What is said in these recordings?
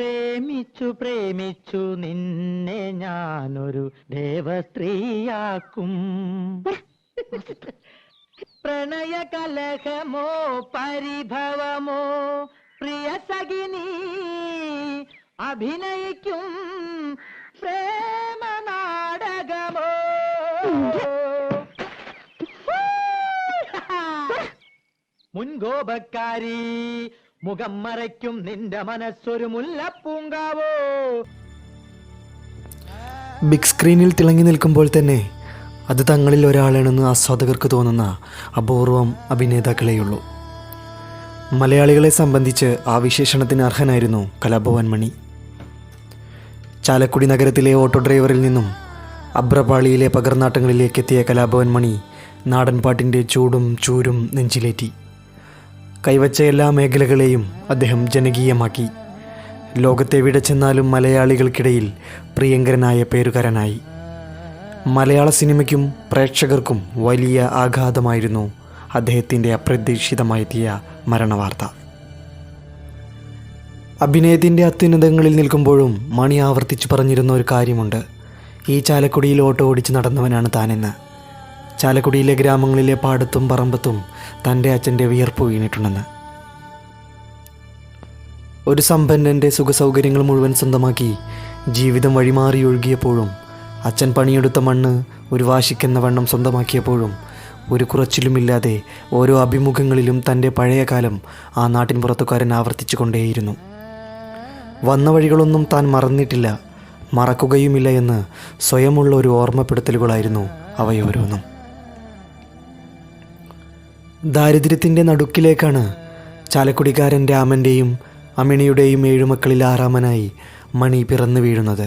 പ്രേമിച്ചു പ്രേമിച്ചു നിന്നെ ഞാനൊരു ദേവസ്ത്രീയാക്കും. പ്രണയ കലഹമോ പരിഭവമോ പ്രിയ സഖിനി അഭിനയിക്കും പ്രേമ നാടകമോ. മുൻകോപക്കാരി മുഖം മറയ്ക്കും നിന്റെ മനസ്സൊരു മുല്ലപ്പൂങ്കാവോ. ബിഗ് സ്ക്രീനിൽ തിളങ്ങി നിൽക്കുമ്പോൾ തന്നെ അത് തങ്ങളിൽ ഒരാളാണെന്ന് ആസ്വാദകർക്ക് തോന്നുന്ന അപൂർവം അഭിനേതാക്കളെയുള്ളൂ. മലയാളികളെ സംബന്ധിച്ച് ആ വിശേഷണത്തിന് അർഹനായിരുന്നു കലാഭവൻ മണി. ചാലക്കുടി നഗരത്തിലെ ഓട്ടോ ഡ്രൈവറിൽ നിന്നും അബ്രപാളിയിലെ പകർനാട്ടങ്ങളിലേക്ക് എത്തിയ കലാഭവൻ മണി നാടൻപാട്ടിൻ്റെ ചൂടും ചൂരും നെഞ്ചിലേറ്റി. കൈവച്ച എല്ലാ മേഖലകളെയും അദ്ദേഹം ജനകീയമാക്കി. ലോകത്തെവിടെ ചെന്നാലും മലയാളികൾക്കിടയിൽ പ്രിയങ്കരനായ പേരുകാരനായി. മലയാള സിനിമയ്ക്കും പ്രേക്ഷകർക്കും വലിയ ആഘാതമായിരുന്നു അദ്ദേഹത്തിൻ്റെ അപ്രതീക്ഷിതമായെത്തിയ മരണവാർത്ത. അഭിനയത്തിൻ്റെ അത്യുന്നതങ്ങളിൽ നിൽക്കുമ്പോഴും മണി ആവർത്തിച്ചു പറഞ്ഞിരുന്ന ഒരു കാര്യമുണ്ട്. ഈ ചാലക്കുടിയിൽ ഓട്ടോ ഓടിച്ച് നടന്നവനാണ് താനെന്ന്. ചാലക്കുടിയിലെ ഗ്രാമങ്ങളിലെ പാടത്തും പറമ്പത്തും തൻ്റെ അച്ഛൻ്റെ വിയർപ്പ് വീണിട്ടുണ്ടെന്ന്. ഒരു സമ്പന്നൻ്റെ സുഖസൗകര്യങ്ങൾ മുഴുവൻ സ്വന്തമാക്കി ജീവിതം വഴിമാറി ഒഴുകിയപ്പോഴും അച്ഛൻ പണിയെടുത്ത മണ്ണ് ഒരു വാശിക്കെന്ന വണ്ണം സ്വന്തമാക്കിയപ്പോഴും ഒരു കുറച്ചിലുമില്ലാതെ ഓരോ അഭിമുഖങ്ങളിലും തൻ്റെ പഴയ കാലം ആ നാട്ടിൻ പുറത്തുകാരൻ ആവർത്തിച്ചു കൊണ്ടേയിരുന്നു. വന്ന വഴികളൊന്നും താൻ മറന്നിട്ടില്ല, മറക്കുകയുമില്ല എന്ന് സ്വയമുള്ള ഒരു ഓർമ്മപ്പെടുത്തലുകളായിരുന്നു അവയോരോന്നും. ദാരിദ്ര്യത്തിൻ്റെ നടുക്കിലേക്കാണ് ചാലക്കുടിക്കാരൻ രാമൻ്റെയും അമിണിയുടെയും 7 മക്കളിൽ 6ാമനായി മണി പിറന്നു വീഴുന്നത്.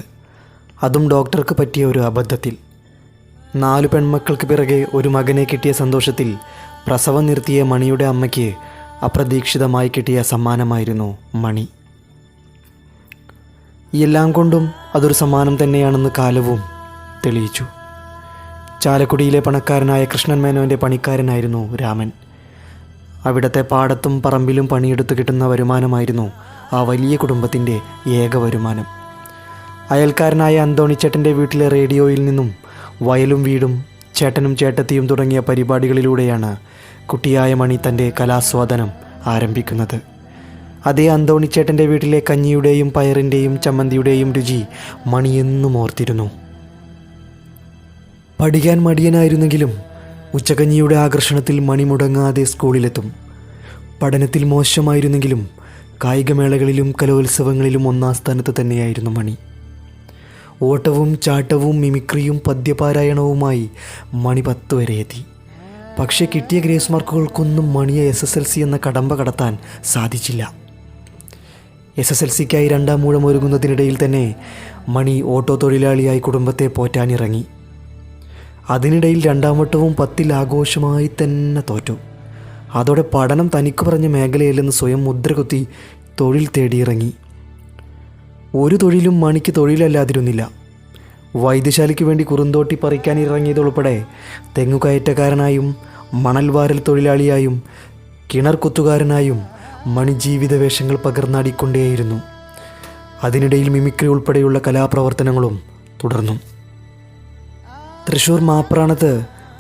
അതും ഡോക്ടർക്ക് പറ്റിയ ഒരു അബദ്ധത്തിൽ. 4 പെൺമക്കൾക്ക് പിറകെ ഒരു മകനെ കിട്ടിയ സന്തോഷത്തിൽ പ്രസവം നിർത്തിയ മണിയുടെ അമ്മയ്ക്ക് അപ്രതീക്ഷിതമായി കിട്ടിയ സമ്മാനമായിരുന്നു മണി. എല്ലാം കൊണ്ടും അതൊരു സമ്മാനം തന്നെയാണെന്ന് കാലവും തെളിയിച്ചു. ചാലക്കുടിയിലെ പണക്കാരനായ കൃഷ്ണൻ മേനോൻ്റെ പണിക്കാരനായിരുന്നു രാമൻ. അവിടുത്തെ പാടത്തും പറമ്പിലും പണിയെടുത്ത് കിട്ടുന്ന വരുമാനമായിരുന്നു ആ വലിയ കുടുംബത്തിൻ്റെ ഏക വരുമാനം. അയൽക്കാരനായ അന്തോണിച്ചേട്ടൻ്റെ വീട്ടിലെ റേഡിയോയിൽ നിന്നും വയലും വീടും ചേട്ടനും ചേട്ടത്തിയും തുടങ്ങിയ പരിപാടികളിലൂടെയാണ് കുട്ടിയായ മണി തൻ്റെ കലാസ്വാദനം ആരംഭിക്കുന്നത്. അതേ അന്തോണിച്ചേട്ടൻ്റെ വീട്ടിലെ കഞ്ഞിയുടെയും പയറിൻ്റെയും ചമ്മന്തിയുടെയും രുചി മണി എന്നും ഓർത്തിരുന്നു. പഠിക്കാൻ മടിയനായിരുന്നെങ്കിലും ഉച്ചകഞ്ഞിയുടെ ആകർഷണത്തിൽ മണി മുടങ്ങാതെ സ്കൂളിലെത്തും. പഠനത്തിൽ മോശമായിരുന്നെങ്കിലും കായികമേളകളിലും കലോത്സവങ്ങളിലും 1ാം സ്ഥാനത്ത് തന്നെയായിരുന്നു മണി. ഓട്ടവും ചാട്ടവും മിമിക്രിയും പദ്യപാരായണവുമായി മണി 10 വരെ എത്തി. പക്ഷേ കിട്ടിയ ഗ്രേസ് മാർക്കുകൾക്കൊന്നും മണിയെ SSLC എന്ന കടമ്പ കടത്താൻ സാധിച്ചില്ല. SSLCക്കായി 2ാം ഊഴം ഒരുങ്ങുന്നതിനിടയിൽ തന്നെ മണി ഓട്ടോ തൊഴിലാളിയായി കുടുംബത്തെ പോറ്റാനിറങ്ങി. അതിനിടയിൽ 2ാം വട്ടവും 10ൽ ആഘോഷമായി തന്നെ തോറ്റു. അതോടെ പഠനം തനിക്ക് പറഞ്ഞ മേഖലയില്ലെന്ന് സ്വയം മുദ്രകുത്തി തൊഴിൽ തേടിയിറങ്ങി. ഒരു തൊഴിലും മണിക്ക് തൊഴിലല്ലാതിരുന്നില്ല. വൈദ്യശാലയ്ക്ക് വേണ്ടി കുറുന്തോട്ടി പറിക്കാൻ ഇറങ്ങിയതുൾപ്പെടെ തെങ്ങുകയറ്റക്കാരനായും മണൽ വാരൽ തൊഴിലാളിയായും കിണർ കുത്തുകാരനായും മണി ജീവിത വേഷങ്ങൾ പകർന്നാടിക്കൊണ്ടേയിരുന്നു. അതിനിടയിൽ മിമിക്രി ഉൾപ്പെടെയുള്ള കലാപ്രവർത്തനങ്ങളും തുടർന്നു. തൃശ്ശൂർ മാപ്രാണത്ത്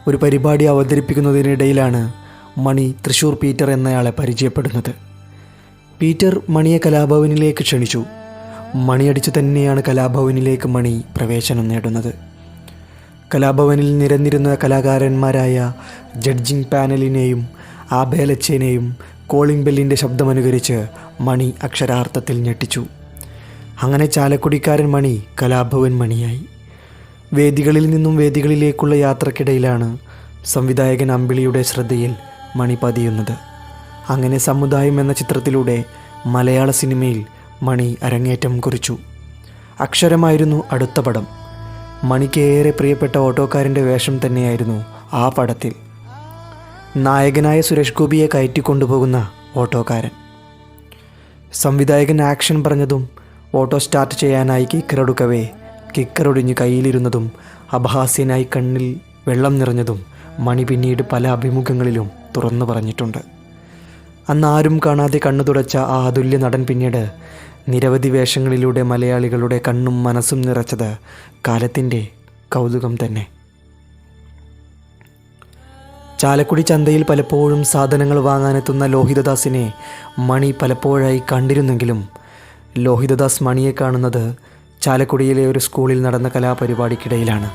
ഒരു പരിപാടി അവതരിപ്പിക്കുന്നതിനിടയിലാണ് മണി തൃശ്ശൂർ പീറ്റർ എന്നയാളെ പരിചയപ്പെടുന്നത്. പീറ്റർ മണിയെ കലാഭവനിലേക്ക് ക്ഷണിച്ചു. മണിയടിച്ചു തന്നെയാണ് കലാഭവനിലേക്ക് മണി പ്രവേശനം നേടുന്നത്. കലാഭവനിൽ നിരന്നിരുന്ന കലാകാരന്മാരായ ജഡ്ജിംഗ് പാനലിനെയും ആബേലച്ചേനെയും കോളിംഗ് ബെല്ലിൻ്റെ ശബ്ദമനുകരിച്ച് മണി അക്ഷരാർത്ഥത്തിൽ ഞെട്ടിച്ചു. അങ്ങനെ ചാലക്കുടിക്കാരൻ മണി കലാഭവൻ മണിയായി. വേദികളിൽ നിന്നും വേദികളിലേക്കുള്ള യാത്രക്കിടയിലാണ് സംവിധായകൻ അമ്പിളിയുടെ ശ്രദ്ധയിൽ മണി പതിയുന്നത്. അങ്ങനെ സമുദായം എന്ന ചിത്രത്തിലൂടെ മലയാള സിനിമയിൽ മണി അരങ്ങേറ്റം കുറിച്ചു. അക്ഷരമായിരുന്നു അടുത്ത പടം. മണിക്ക് ഏറെ പ്രിയപ്പെട്ട ഓട്ടോക്കാരൻ്റെ വേഷം തന്നെയായിരുന്നു ആ പടത്തിൽ. നായകനായ സുരേഷ് ഗോപിയെ കയറ്റിക്കൊണ്ടുപോകുന്ന ഓട്ടോക്കാരൻ. സംവിധായകൻ ആക്ഷൻ പറഞ്ഞതും ഓട്ടോ സ്റ്റാർട്ട് ചെയ്യാനായി കിക്കറൊടുക്കവേ കിക്കറൊടിഞ്ഞ് കയ്യിലിരുന്നതും അപഹാസ്യനായി കണ്ണിൽ വെള്ളം നിറഞ്ഞതും മണി പിന്നീട് പല അഭിമുഖങ്ങളിലും തുറന്നു പറഞ്ഞിട്ടുണ്ട്. അന്ന് ആരും കാണാതെ കണ്ണു തുടച്ച ആ അതുല്യ നടൻ പിന്നീട് നിരവധി വേഷങ്ങളിലൂടെ മലയാളികളുടെ കണ്ണും മനസ്സും നിറച്ചത് കാലത്തിൻ്റെ കൗതുകം തന്നെ. ചാലക്കുടി ചന്തയിൽ പലപ്പോഴും സാധനങ്ങൾ വാങ്ങാനെത്തുന്ന ലോഹിതദാസിനെ മണി പലപ്പോഴായി കണ്ടിരുന്നെങ്കിലും ലോഹിതദാസ് മണിയെ കാണുന്നത് ചാലക്കുടിയിലെ ഒരു സ്കൂളിൽ നടന്ന കലാപരിപാടിക്കിടയിലാണ്.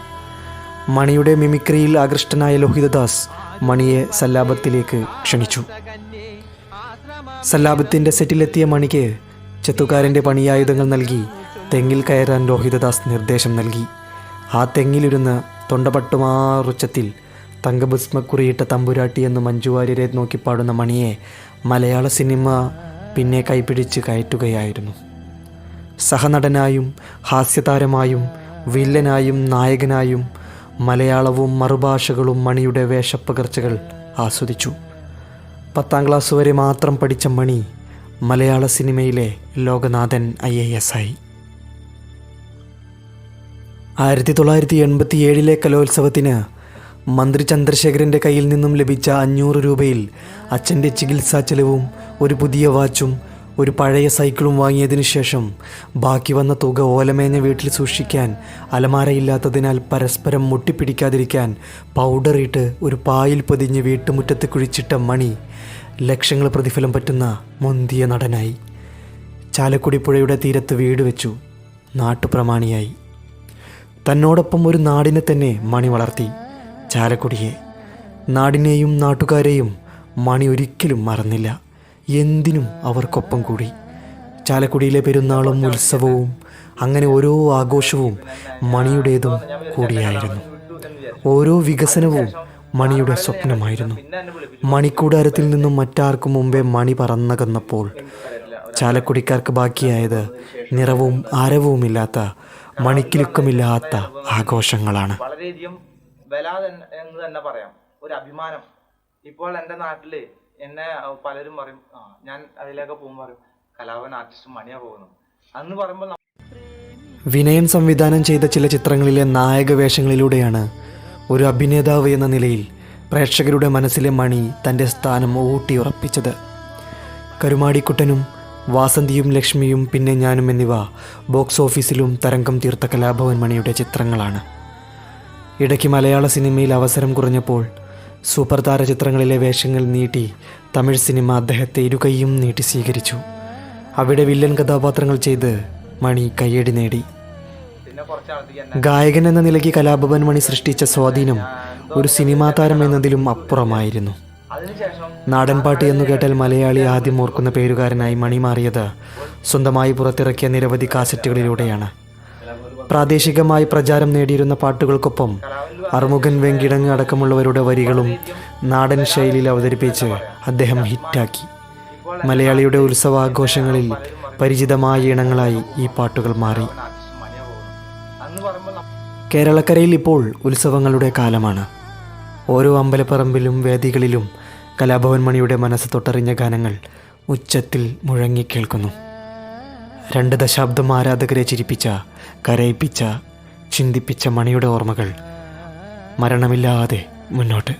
മണിയുടെ മിമിക്രിയിൽ ആകൃഷ്ടനായ ലോഹിതദാസ് മണിയെ സല്ലാപത്തിലേക്ക് ക്ഷണിച്ചു. സല്ലാപത്തിൻ്റെ സെറ്റിലെത്തിയ മണിക്ക് ചെത്തുകാരൻ്റെ പണിയായുധങ്ങൾ നൽകി തെങ്ങിൽ കയറാൻ ലോഹിതദാസ് നിർദ്ദേശം നൽകി. ആ തെങ്ങിലിരുന്ന് തൊണ്ടപട്ടുമാറുച്ചത്തിൽ തങ്കഭസ്മക്കുറിയിട്ട തമ്പുരാട്ടി എന്ന് മഞ്ജു വാര്യരെ നോക്കിപ്പാടുന്ന മണിയെ മലയാള സിനിമ പിന്നെ കൈപിടിച്ച് കയറ്റുകയായിരുന്നു. സഹനടനായും ഹാസ്യതാരമായും വില്ലനായും നായകനായും മലയാളവും മറുഭാഷകളും മണിയുടെ വേഷപ്പകർച്ചകൾ ആസ്വദിച്ചു. 10ാം ക്ലാസ് വരെ മാത്രം പഠിച്ച മണി മലയാള സിനിമയിലെ ലോകനാഥൻ IAS ആയി. 1987 കലോത്സവത്തിന് മന്ത്രി ചന്ദ്രശേഖരൻ്റെ കയ്യിൽ നിന്നും ലഭിച്ച 500 രൂപയിൽ അച്ഛൻ്റെ ചികിത്സാ ചെലവും ഒരു പുതിയ വാച്ചും ഒരു പഴയ സൈക്കിളും വാങ്ങിയതിനു ശേഷം ബാക്കി വന്ന തുക ഓലമേഞ്ഞ വീട്ടിൽ സൂക്ഷിക്കാൻ അലമാരയില്ലാത്തതിനാൽ പരസ്പരം മുട്ടിപ്പിടിക്കാതിരിക്കാൻ പൗഡറിട്ട് ഒരു പായിൽ പൊതിഞ്ഞ് വീട്ടുമുറ്റത്ത് കുഴിച്ചിട്ട മണി ലക്ഷങ്ങൾ പ്രതിഫലം പറ്റുന്ന മുന്തിയ നടനായി. ചാലക്കുടി പുഴയുടെ തീരത്ത് വീട് വെച്ചു, നാട്ടുപ്രമാണിയായി. തന്നോടൊപ്പം ഒരു നാടിനെ തന്നെ മണി വളർത്തി, ചാലക്കുടിയെ. നാടിനെയും നാട്ടുകാരെയും മണി ഒരിക്കലും മറന്നില്ല. എന്തിനും അവർക്കൊപ്പം കൂടി. ചാലക്കുടിയിലെ പെരുന്നാളും ഉത്സവവും അങ്ങനെ ഓരോ ആഘോഷവും മണിയുടേതും കൂടിയായിരുന്നു. ഓരോ വികസനവും മണിയുടെ സ്വപ്നമായിരുന്നു. മണിക്കൂടാരത്തിൽ നിന്നും മറ്റാർക്കും മുമ്പേ മണി പറന്നകന്നപ്പോൾ ചാലക്കുടിക്കാർക്ക് ബാക്കിയായത് നിറവും ആരവുമില്ലാത്ത മണിക്കിലുക്കമില്ലാത്ത ആഘോഷങ്ങളാണ്. വളരെയധികം വില എന്ന് തന്നെ പറയാം, ഒരു അഭിമാനം. ഇപ്പോൾ എൻ്റെ നാട്ടില് എന്നെ പലരും പറയും, ഞാൻ അതിലേക്ക് പോകുമ്പോൾ പറയും കലാഭവൻ ആർട്ടിസ്റ്റ് മണിയാ പോകുന്നു അന്ന് പറയുമ്പോൾ. വിനയൻ സംവിധാനം ചെയ്ത ചില ചിത്രങ്ങളിലെ നായക വേഷങ്ങളിലൂടെയാണ് ഒരു അഭിനേതാവ് എന്ന നിലയിൽ പ്രേക്ഷകരുടെ മനസ്സിലെ മണി തൻ്റെ സ്ഥാനം ഊട്ടിയുറപ്പിച്ചത്. കരുമാടിക്കുട്ടനും വാസന്തിയും ലക്ഷ്മിയും പിന്നെ ഞാനും എന്നിവ ബോക്സ് ഓഫീസിലും തരംഗം തീർത്ത കലാഭവൻ മണിയുടെ ചിത്രങ്ങളാണ്. ഇടയ്ക്ക് മലയാള സിനിമയിൽ അവസരം കുറഞ്ഞപ്പോൾ സൂപ്പർ താര ചിത്രങ്ങളിലെ വേഷങ്ങൾ നീട്ടി തമിഴ് സിനിമ അദ്ദേഹത്തെ ഇരുകൈയും നീട്ടി സ്വീകരിച്ചു. അവിടെ വില്ലൻ കഥാപാത്രങ്ങൾ ചെയ്ത് മണി കയ്യടി നേടി. ഗായകൻ എന്ന നിലയ്ക്ക് കലാഭവൻ മണി സൃഷ്ടിച്ച സ്വാധീനം ഒരു സിനിമാ താരം എന്നതിലും അപ്പുറമായിരുന്നു. നാടൻപാട്ട് എന്നു കേട്ടാൽ മലയാളി ആദ്യം ഓർക്കുന്ന പേരുകാരനായി മണി മാറിയത് സ്വന്തമായി പുറത്തിറക്കിയ നിരവധി കാസറ്റുകളിലൂടെയാണ്. പ്രാദേശികമായി പ്രചാരം നേടിയിരുന്ന പാട്ടുകൾക്കൊപ്പം അറുമുഖൻ വെങ്കിടങ്ങ് അടക്കമുള്ളവരുടെ വരികളും നാടൻ ശൈലിയിൽ അവതരിപ്പിച്ച് അദ്ദേഹം ഹിറ്റാക്കി. മലയാളിയുടെ ഉത്സവാഘോഷങ്ങളിൽ പരിചിതമായ ഇനങ്ങളായി ഈ പാട്ടുകൾ മാറി. കേരളക്കരയിൽ ഇപ്പോൾ ഉത്സവങ്ങളുടെ കാലമാണ്. ഓരോ അമ്പലപ്പറമ്പിലും വേദികളിലും കലാഭവൻ മണിയുടെ മനസ്സ് തൊട്ടറിഞ്ഞ ഗാനങ്ങൾ ഉച്ചത്തിൽ മുഴങ്ങിക്കേൾക്കുന്നു. 2 ദശാബ്ദം ആരാധകരെ ചിരിപ്പിച്ച, കരയിപ്പിച്ച, ചിന്തിപ്പിച്ച മണിയുടെ ഓർമ്മകൾ മരണമില്ലാതെ മുന്നോട്ട്.